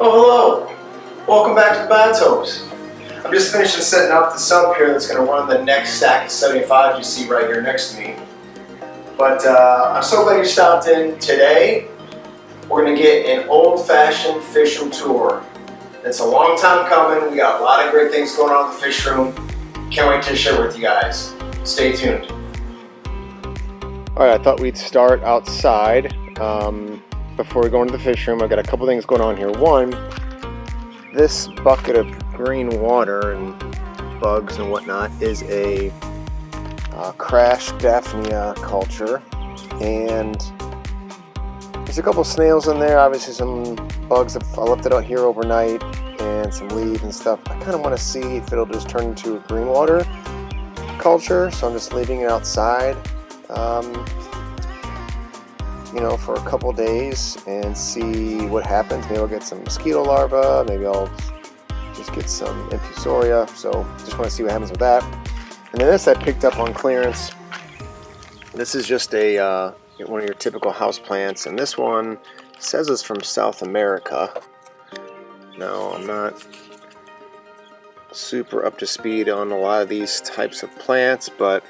Oh, hello! Welcome back to the Biotopes. I'm just finishing setting up the sump here that's going to run the next stack of 75 you see right here next to me. But I'm so glad you stopped in today. We're going to get an old-fashioned fish room tour. It's a long time coming. We got a lot of great things going on in the fish room. Can't wait to share with you guys. Stay tuned. Alright, I thought we'd start outside. Before we go into the fish room, I've got a couple things going on here. One, this bucket of green water and bugs and whatnot is a crash Daphnia culture, and there's a couple snails in there, obviously some bugs. I left it out here overnight, and some leaves and stuff. I kind of want to see if it'll just turn into a green water culture, so I'm just leaving it outside for a couple days and see what happens. Maybe I'll get some mosquito larvae, maybe I'll just get some infusoria, so just want to see what happens with that. And then this I picked up on clearance. This is just a one of your typical house plants, and this one says it's from South America. Now, I'm not super up to speed on a lot of these types of plants, but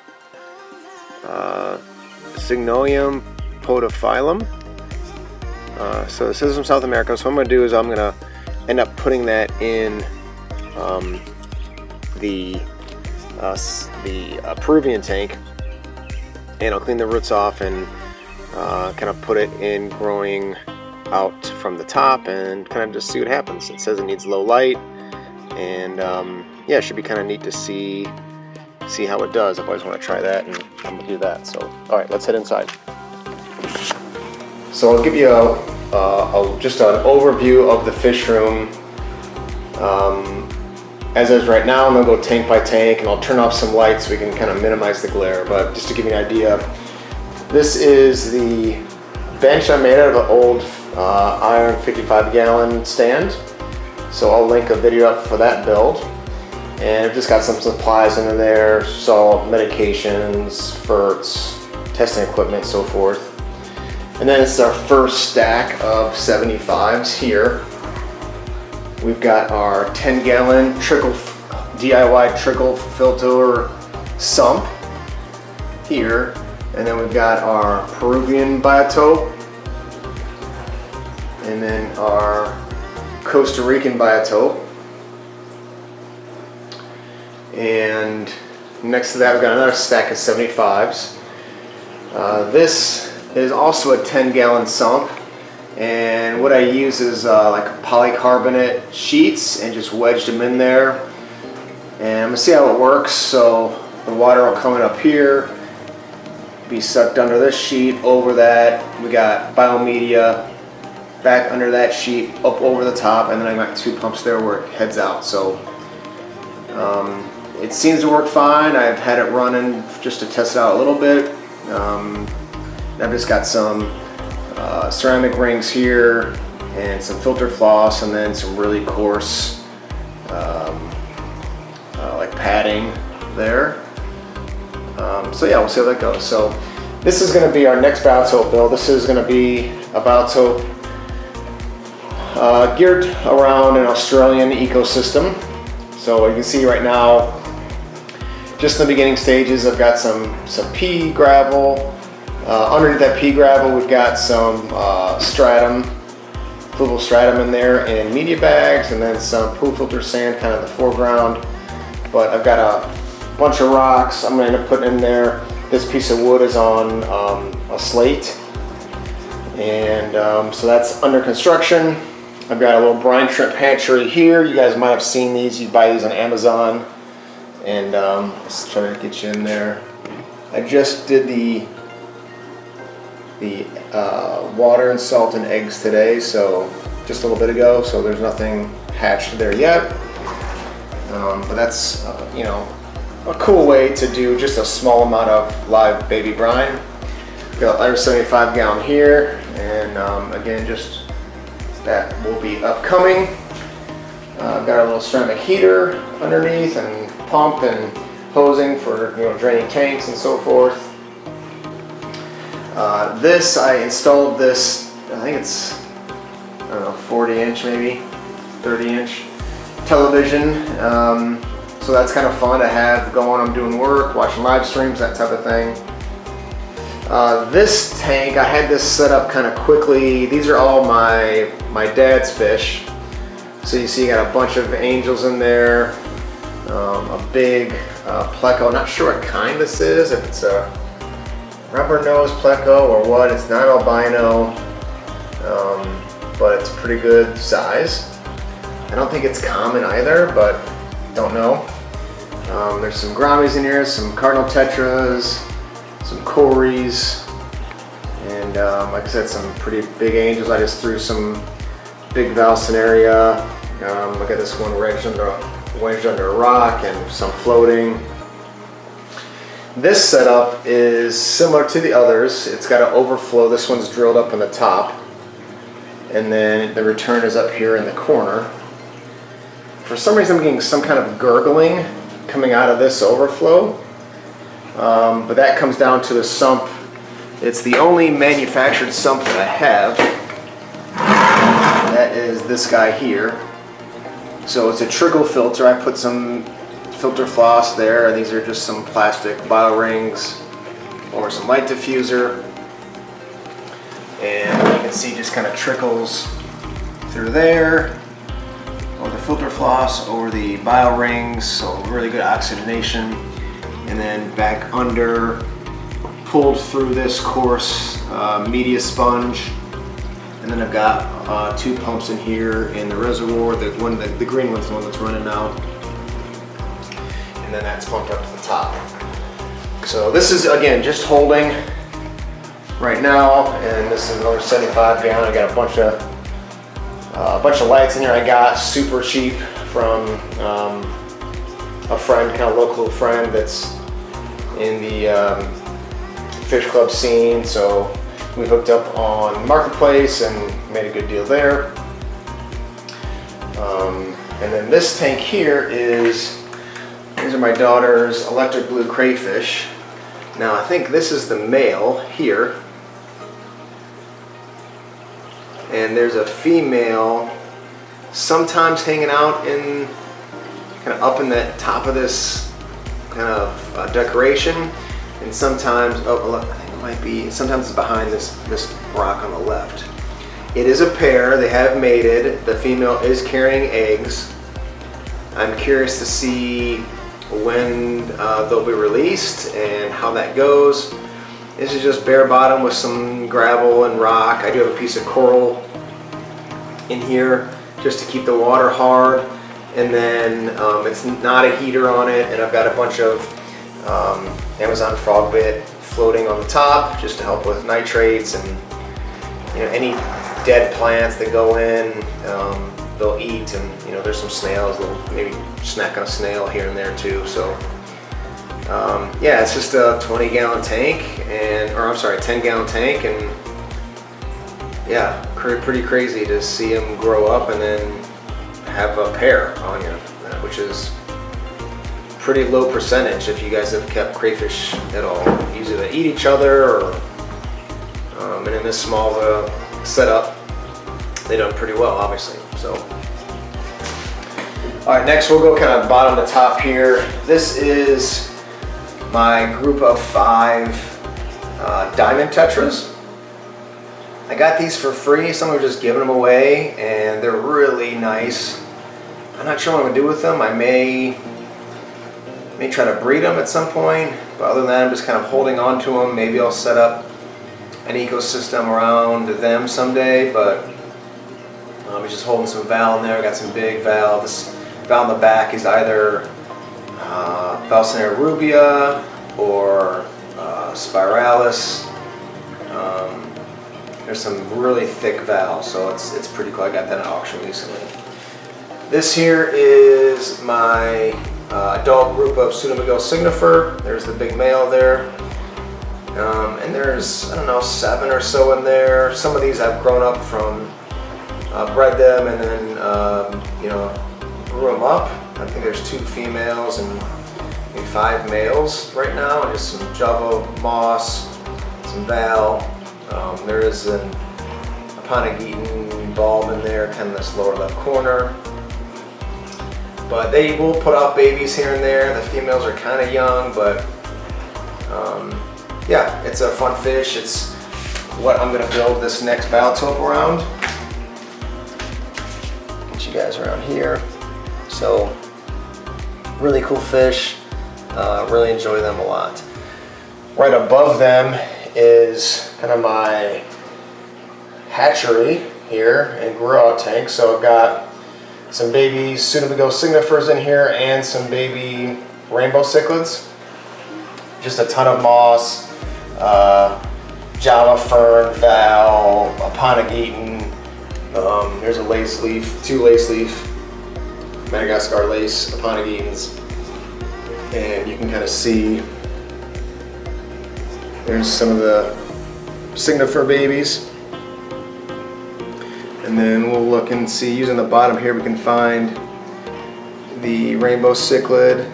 Signoium podophyllum. So this is from South America. So what I'm going to do is I'm going to end up putting that in the Peruvian tank, and I'll clean the roots off and kind of put it in growing out from the top and kind of just see what happens. It says it needs low light, and yeah, it should be kind of neat to see how it does. I've always want to try that, and I'm going to do that. So alright, let's head inside. So I'll give you just an overview of the fish room. As is right now, I'm going to go tank by tank, and I'll turn off some lights so we can kind of minimize the glare. But just to give you an idea, this is the bench I made out of an old iron 55-gallon stand. So I'll link a video up for that build. And I've just got some supplies under there, salt, medications, ferts, testing equipment, so forth. And then it's our first stack of 75s here. We've got our 10-gallon DIY trickle filter sump here. And then we've got our Peruvian biotope. And then our Costa Rican biotope. And next to that, we've got another stack of 75s. This is also a 10-gallon sump, and what I use is like polycarbonate sheets, and just wedged them in there. And I'm gonna see how it works. So the water will come in up here, be sucked under this sheet, over that. We got biomedia back under that sheet, up over the top, and then I got two pumps there where it heads out. So it seems to work fine. I've had it running just to test it out a little bit. I've just got some ceramic rings here, and some filter floss, and then some really coarse like padding there. So yeah, we'll see how that goes. So this is going to be our next Biotope build. This is going to be a Biotope geared around an Australian ecosystem. So you can see right now, just in the beginning stages, I've got some pea gravel. Underneath that pea gravel, we've got some stratum, fluval stratum in there, and media bags, and then some pool filter sand kind of in the foreground. But I've got a bunch of rocks I'm going to end up putting in there. This piece of wood is on a slate, and so that's under construction. I've got a little brine shrimp hatchery here. You guys might have seen these. You buy these on Amazon, and let's try to get you in there. I just did the water and salt and eggs today, so just a little bit ago, so there's nothing hatched there yet. But that's a cool way to do just a small amount of live baby brine. Got our 75-gallon here, and again, just that will be upcoming. I've got a little ceramic heater underneath, and pump and hosing for draining tanks and so forth. I installed this, I think it's, I don't know, 40-inch maybe, 30-inch television. So that's kind of fun to have going. I'm doing work, watching live streams, that type of thing. This tank, I had this set up kind of quickly. These are all my dad's fish. So you see, you got a bunch of angels in there, a big pleco. Not sure what kind this is, if it's a rubber nose pleco or what. It's not albino, but it's a pretty good size. I don't think it's common either, but don't know. There's some Grammies in here, some cardinal tetras, some cories, and like I said, some pretty big angels. I just threw some big Valsinaria. Look at this one wedged under a rock, and some floating. This setup is similar to the others. It's got an overflow. This one's drilled up in the top, and then the return is up here in the corner. For some reason, I'm getting some kind of gurgling coming out of this overflow, but that comes down to the sump. It's the only manufactured sump that I have. That is this guy here. So it's a trickle filter. I put some filter floss there, and these are just some plastic bio rings or some light diffuser. And you can see just kind of trickles through there, or the filter floss over the bio rings, so really good oxygenation. And then back under, pulled through this coarse media sponge. And then I've got 2 pumps in here in the reservoir. The green one's the one that's running now. And then that's pumped up to the top. So this is, again, just holding right now. And this is another 75 gallon. I got a bunch of lights in here I got super cheap from a friend, kind of local friend that's in the fish club scene. So we hooked up on Marketplace and made a good deal there. And then this tank here these are my daughter's electric blue crayfish. Now I think this is the male here. And there's a female sometimes hanging out in kind of up in the top of this kind of decoration, and sometimes, oh, I think it might be, sometimes it's behind this rock on the left. It is a pair. They have mated. The female is carrying eggs. I'm curious to see when they'll be released and how that goes. This is just bare bottom with some gravel and rock. I do have a piece of coral in here just to keep the water hard, and then it's not a heater on it, and I've got a bunch of Amazon frog bait floating on the top just to help with nitrates, and any dead plants that go in, they'll eat, and there's some snails, they'll maybe snack on a snail here and there too. So yeah, it's just a 20-gallon tank, or I'm sorry, 10-gallon tank, and yeah, pretty crazy to see them grow up and then have a pair on you, which is pretty low percentage if you guys have kept crayfish at all. Usually they eat each other, or and in this small setup, they done pretty well, obviously. So, all right, next we'll go kind of bottom to top here. This is my group of 5 diamond tetras. I got these for free. Someone was just giving them away, and they're really nice. I'm not sure what I'm gonna do with them. I may try to breed them at some point, but other than that, I'm just kind of holding on to them. Maybe I'll set up an ecosystem around them someday, but I'm just holding some val in there. I got some big val. This val in the back is either Valsinaria rubia or spiralis. There's some really thick val, so it's pretty cool. I got that at auction recently. This here is my adult group of Pseudomiguel signifer. There's the big male there. And there's, I don't know, 7 or so in there. Some of these I've grown up from, bred them and then, grew them up. I think there's 2 females and maybe 5 males right now. And just some Java moss, some val. There is a Panageton bulb in there, kind of this lower left corner. but they will put out babies here and there. The females are kind of young, but yeah, it's a fun fish. It's what I'm gonna build this next biotope around. Get you guys around here. So, really cool fish. Really enjoy them a lot. Right above them is kind of my hatchery here and grow-out tank. So I've got some baby Pseudobigo signifers in here and some baby rainbow cichlids. Just a ton of moss, Java fern, val, Aponigeton. There's a lace leaf, 2 lace leaf, Madagascar lace, Aponigetons. And you can kind of see there's some of the signifer babies. And then we'll look and see, using the bottom here, we can find the rainbow cichlid.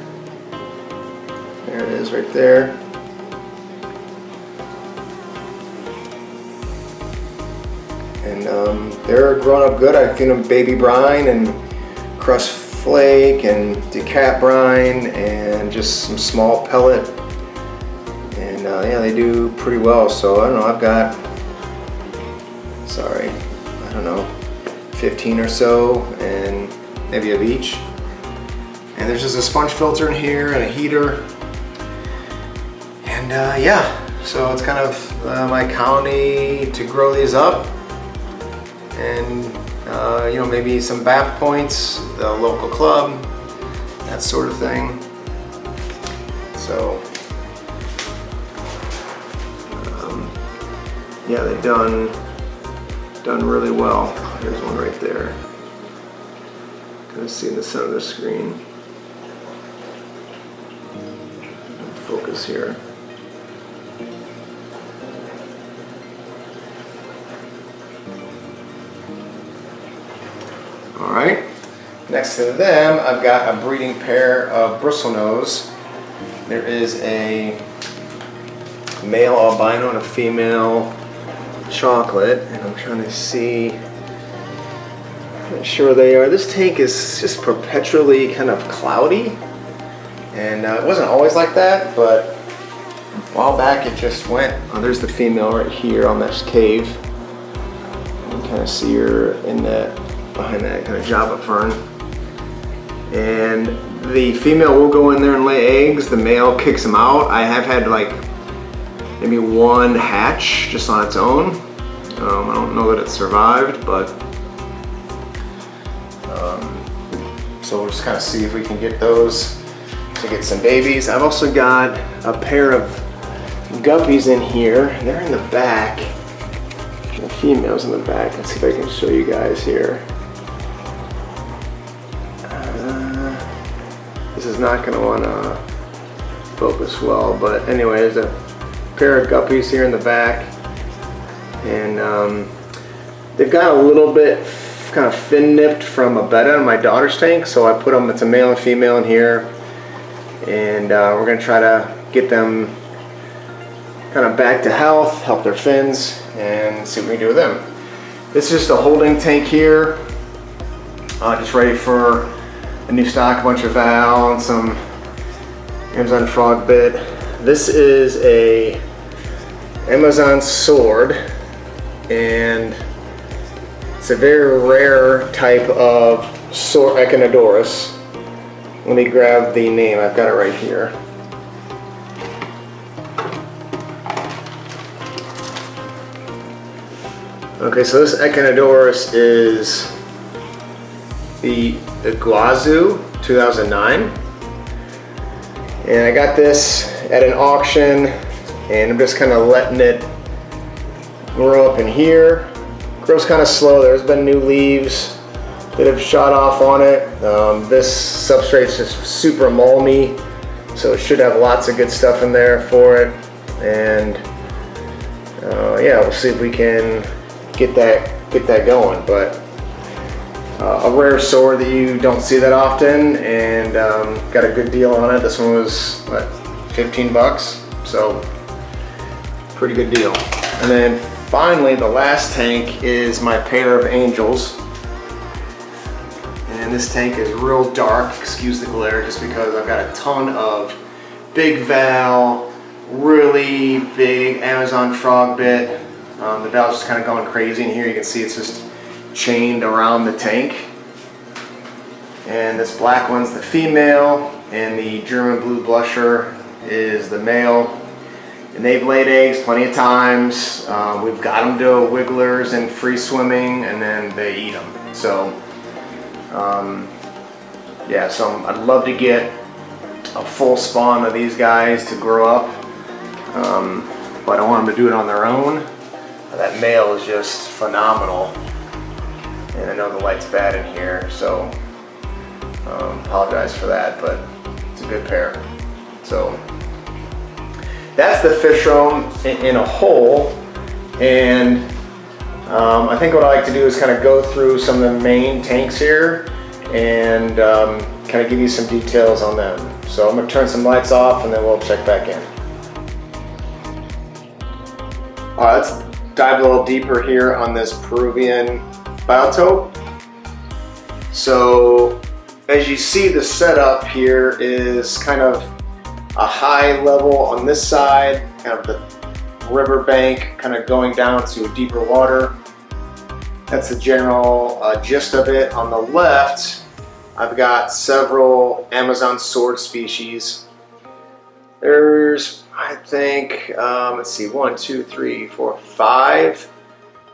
There it is right there. And they're grown up good. I've given them baby brine and crushed flake and decap brine and just some small pellet. And yeah, they do pretty well. So I don't know, I've got, sorry, I don't know, 15 or so, and maybe of each. And there's just a sponge filter in here and a heater. And yeah, so it's kind of my colony to grow these up. And you know, maybe some BAP points, the local club, that sort of thing. So yeah, they've done really well. There's one right there. Kind of see in the center of the screen. Focus here. All right. Next to them, I've got a breeding pair of bristlenose. There is a male albino and a female chocolate, and I'm trying to see, I'm not sure they are. This tank is just perpetually kind of cloudy, and it wasn't always like that, but a while back it just went. Oh, there's the female right here on this cave. You can kind of see her in that, behind that kind of Java fern. And the female will go in there and lay eggs. The male kicks them out. I have had like maybe one hatch just on its own. I don't know that it survived, but so we'll just kind of see if we can get those to get some babies. I've also got a pair of guppies in here. They're in the back. The female's in the back. Let's see if I can show you guys here. This is not going to want to focus well, but anyway, there's a pair of guppies here in the back, and they've got a little bit kind of fin-nipped from a betta in my daughter's tank, so I put them, it's a male and female in here, and we're going to try to get them kind of back to health, help their fins, and see what we can do with them. This is just a holding tank here, just ready for a new stock, a bunch of val, and some Amazon frog bit. This is a Amazon sword, and it's a very rare type of sword, Echinodorus. Let me grab the name, I've got it right here. Okay, so this Echinodorus is the Iguazu 2009, and I got this at an auction, and I'm just kind of letting it grow up in here. Grows kind of slow. There's been new leaves that have shot off on it. This substrate's just super malmy, so it should have lots of good stuff in there for it. And yeah, we'll see if we can get that going. But a rare sword that you don't see that often, and got a good deal on it. This one was what, 15 bucks, so pretty good deal. And then finally, the last tank is my pair of angels, and And this tank is real dark, excuse the glare, just because I've got a ton of big valve, really big Amazon frog bit. The valve's just kind of going crazy in here. You can see it's just chained around the tank. And this black one's the female, and the German blue blusher is the male. And they've laid eggs plenty of times. We've got them to wigglers and free swimming, and then they eat them. So, yeah, so I'd love to get a full spawn of these guys to grow up, but I want them to do it on their own. That male is just phenomenal, and I know the light's bad in here, so apologize for that, but it's a good pair. So that's the fish room in a whole, and I think what I like to do is kind of go through some of the main tanks here and kind of give you some details on them. So I'm going to turn some lights off and then we'll check back in. All right, let's dive a little deeper here on this Peruvian biotope. So as you see, the setup here is kind of a high level on this side, kind of the riverbank, kind of going down to deeper water. That's the general gist of it. On the left, I've got several Amazon sword species. There's, I think, let's see, 1, 2, 3, 4, 5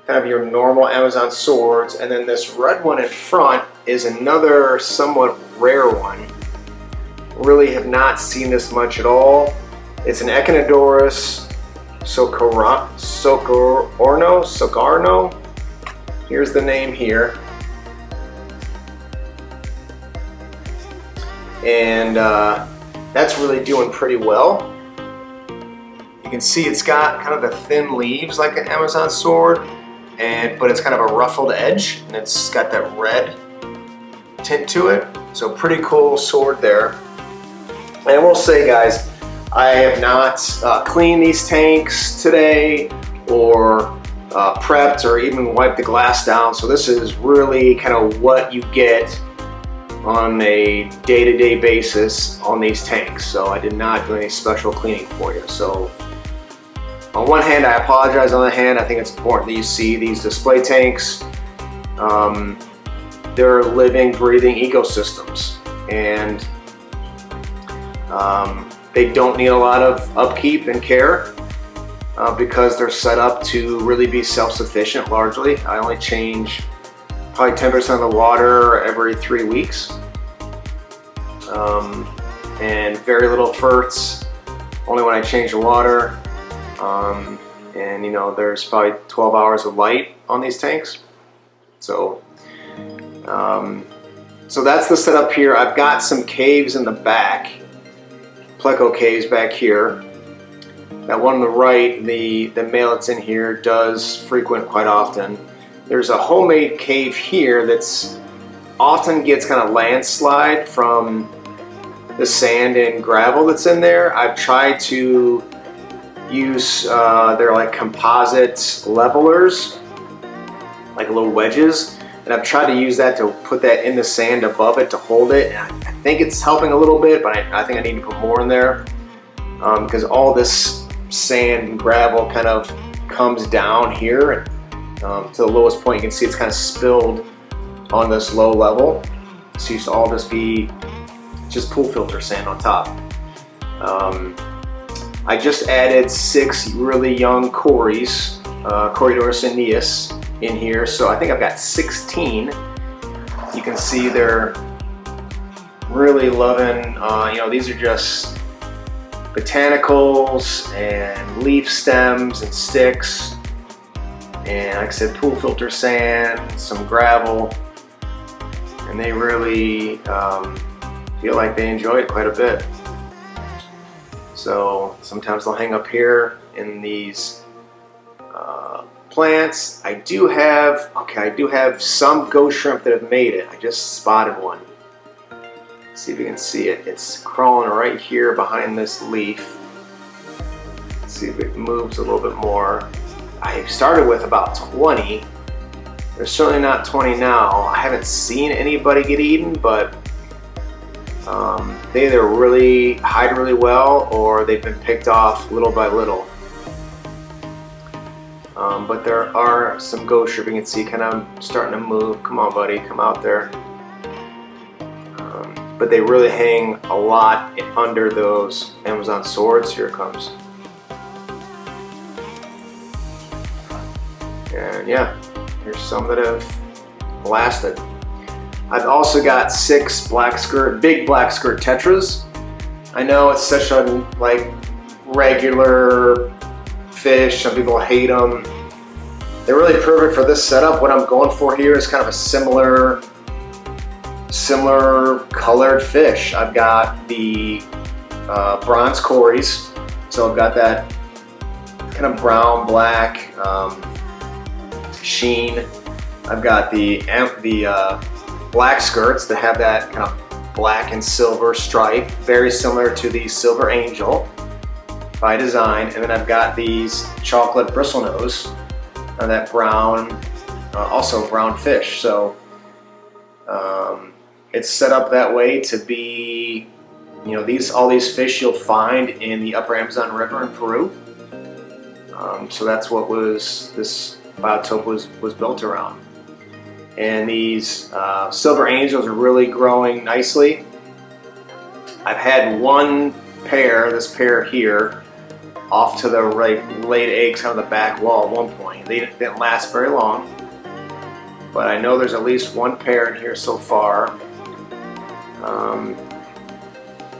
kind of your normal Amazon swords, and then this red one in front is another somewhat rare one. Really have not seen this much at all. It's an Echinodorus Socarno. Here's the name here. And that's really doing pretty well. You can see it's got kind of the thin leaves like an Amazon sword, but it's kind of a ruffled edge, and it's got that red tint to it. So pretty cool sword there. And I will say, guys, I have not cleaned these tanks today or prepped or even wiped the glass down. So this is really kind of what you get on a day-to-day basis on these tanks. So I did not do any special cleaning for you. So on one hand, I apologize. On the other hand, I think it's important that you see these display tanks. They're living, breathing ecosystems, and they don't need a lot of upkeep and care because they're set up to really be self-sufficient largely. I only change probably 10% of the water every 3 weeks, and very little ferts, only when I change the water. And you know, there's probably 12 hours of light on these tanks. So so that's the setup here. I've got some caves in the back, pleco caves back here. That one on the right, the male that's in here does frequent quite often. There's a homemade cave here that's often gets kind of landslide from the sand and gravel that's in there. I've tried to use they're like composite levelers, like little wedges, and I've tried to use that to put that in the sand above it to hold it, and I think it's helping a little bit, but I think I need to put more in there because all this sand and gravel kind of comes down here and to the lowest point. You can see it's kind of spilled on this low level. So used to all just be just pool filter sand on top. I just added 6 really young Cories, Corydoras aeneas in here, so I think I've got 16. You can see they're really loving, you know, these are just botanicals and leaf stems and sticks, and like I said, pool filter sand, some gravel, and they really feel like they enjoy it quite a bit. So sometimes they'll hang up here in these plants. I do have some ghost shrimp that have made it. I just spotted one. Let's see if you can see it. It's crawling right here behind this leaf. Let's see if it moves a little bit more. I started with about 20, There's certainly not 20 now. I haven't seen anybody get eaten, but they either really hide really well or they've been picked off little by little. But there are some ghost shrimp you can see kind of starting to move. Come on, buddy, come out there. But they really hang a lot under those Amazon swords. Here it comes. And yeah, here's some that have lasted. I've also got 6 big black skirt tetras. I know it's such a like regular fish. Some people hate them. They're really perfect for this setup. What I'm going for here is kind of a similar colored fish. I've got the bronze cories, so I've got that kind of brown black sheen. I've got the black skirts that have that kind of black and silver stripe, very similar to the silver angel by design. And then I've got these chocolate bristlenose and that brown, also brown fish. So it's set up that way to be, you know, all these fish you'll find in the Upper Amazon River in Peru. So that's what this biotope was built around. And these silver angels are really growing nicely. I've had one pair, this pair here, off to the right, laid eggs on the back wall at one point. They didn't last very long, but I know there's at least one pair in here so far.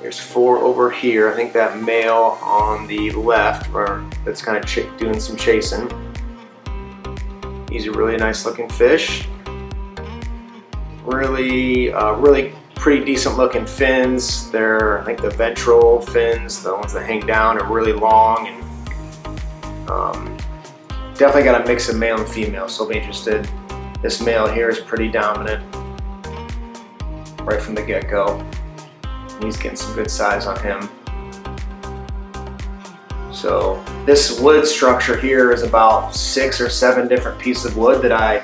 There's 4 over here. I think that male on the left, that's kind of doing some chasing. He's a really nice looking fish. Really pretty decent looking fins. They're, I think, the ventral fins, the ones that hang down, are really long, and definitely got a mix of male and female, so I'll be interested. This male here is pretty dominant right from the get-go. He's getting some good size on him. So this wood structure here is about 6 or 7 different pieces of wood that I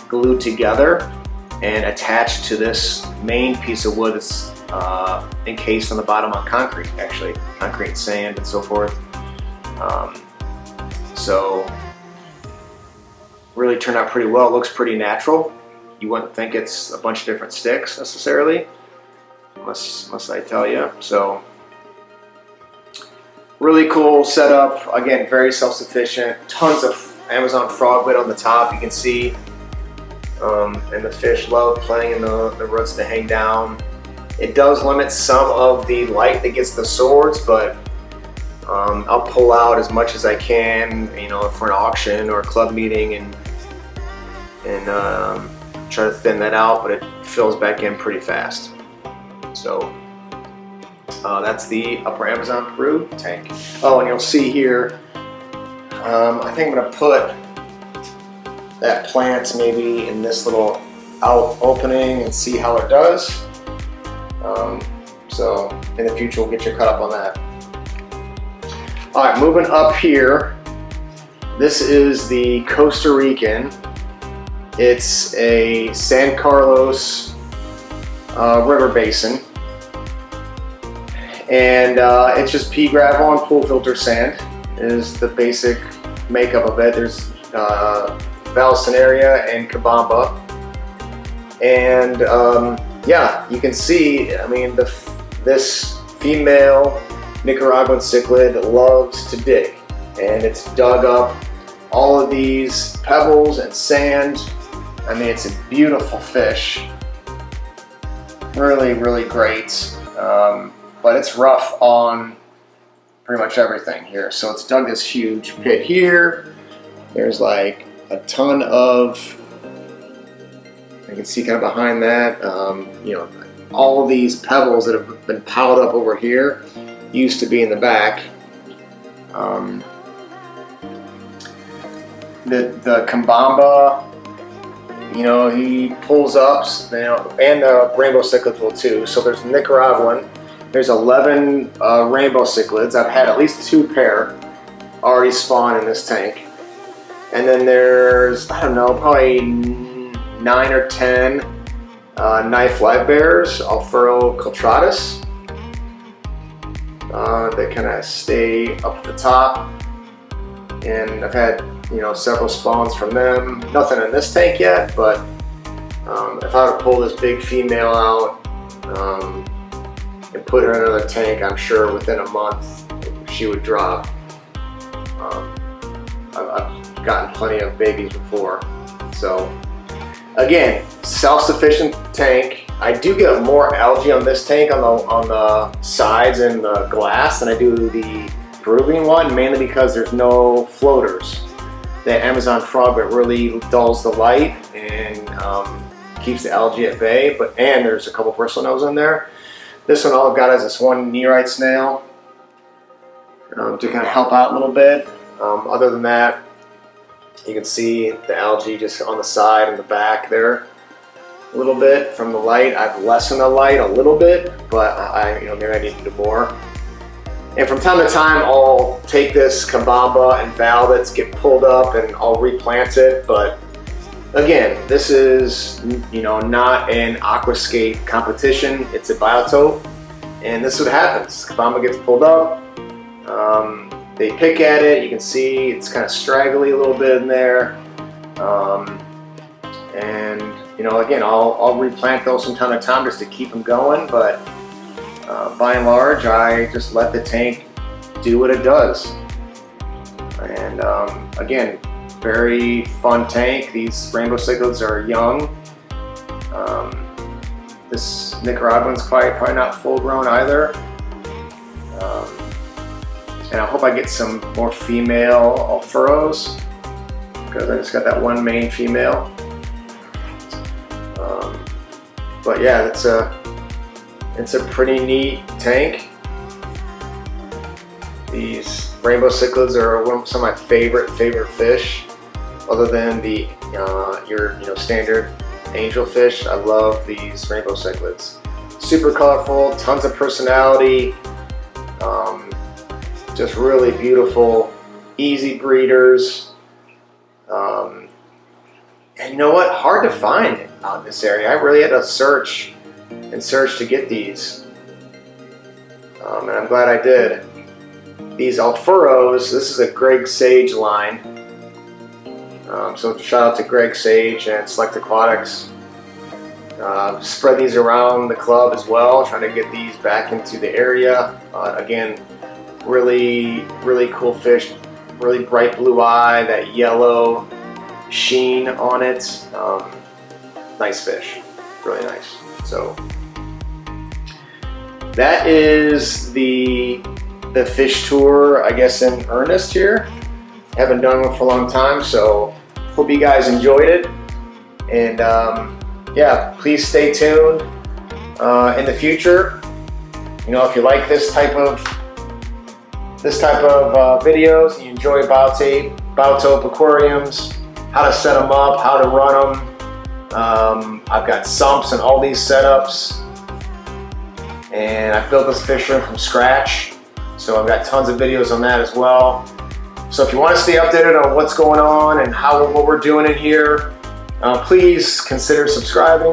glued together and attached to this main piece of wood that's encased on the bottom on concrete, actually, concrete and sand and so forth. So really turned out pretty well. It looks pretty natural. You wouldn't think it's a bunch of different sticks necessarily, unless I tell you. So really cool setup. Again, very self-sufficient. Tons of Amazon froglet on the top, you can see. And the fish love playing in the roots that hang down. It does limit some of the light that gets the swords, but I'll pull out as much as I can, you know, for an auction or a club meeting, and try to thin that out, but it fills back in pretty fast. So that's the Upper Amazon Peru tank. Oh, and you'll see here, I think I'm gonna put that plant maybe in this little out opening and see how it does. So in the future we'll get you caught up on that. All right, moving up here, this is the Costa Rican. It's a San Carlos river basin, and it's just pea gravel and pool filter sand is the basic makeup of it. There's Valsenaria and Cabamba, and yeah, you can see, I mean, this female Nicaraguan cichlid loves to dig, and it's dug up all of these pebbles and sand. I mean, it's a beautiful fish, really, really great, but it's rough on pretty much everything here. So it's dug this huge pit here. There's like a ton of, you can see kind of behind that, you know, all of these pebbles that have been piled up over here used to be in the back. The Cabamba, you know, he pulls up, you know, and the rainbow cichlids will too. So there's Nicaraguan, there's 11 rainbow cichlids. I've had at least 2 pair already spawn in this tank. And then there's, I don't know, probably 9 or 10 knife live bearers, Alfuro cultratus. They kind of stay up at the top, and I've had several spawns from them. Nothing in this tank yet, but if I were to pull this big female out and put her in another tank, I'm sure within a month she would drop. I've gotten plenty of babies before. So again, self-sufficient tank. I do get more algae on this tank on the sides and the glass than I do the Peruvian one, mainly because there's no floaters. The Amazon frog bit really dulls the light and keeps the algae at bay, and there's a couple bristlenose in there. This one, all I've got is this one nearite snail to kind of help out a little bit. Other than that, you can see the algae just on the side and the back there a little bit from the light. I've lessened the light a little bit, but maybe I need to do more. And from time to time, I'll take this Kabamba and Valvets, get pulled up, and I'll replant it. But again, this is not an aquascape competition. It's a biotope, and this is what happens. Kabamba gets pulled up. They pick at it. You can see it's kind of straggly a little bit in there. And again, I'll replant those from time to time just to keep them going. But by and large, I just let the tank do what it does. And again, very fun tank. These rainbow cichlids are young. This Nicaraguan's probably not full grown either. And I hope I get some more female Alfuros, because I just got that one main female. But yeah, it's a pretty neat tank. These rainbow cichlids are some of my favorite fish, other than the your standard angelfish. I love these rainbow cichlids. Super colorful, tons of personality. Just really beautiful, easy breeders. And you know what? Hard to find out in this area. I really had to search to get these. And I'm glad I did. These Alfuros, this is a Greg Sage line. So shout out to Greg Sage and Select Aquatics. Spread these around the club as well, trying to get these back into the area. Again, really cool fish, really bright blue eye, that yellow sheen on it. Nice fish, really nice. So that is the fish tour, I guess, in earnest here. Haven't done one for a long time, so hope you guys enjoyed it. And yeah, please stay tuned in the future. If you like this type of videos, and you enjoy biotope aquariums, how to set them up, how to run them. I've got sumps and all these setups, and I built this fish room from scratch, so I've got tons of videos on that as well. So if you want to stay updated on what's going on and what we're doing in here, please consider subscribing.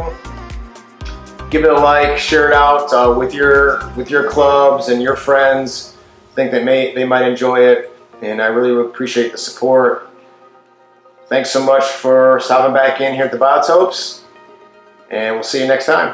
Give it a like, share it out with your clubs and your friends. Think they might enjoy it, and I really appreciate the support. Thanks so much for stopping back in here at the Biotopes, and we'll see you next time.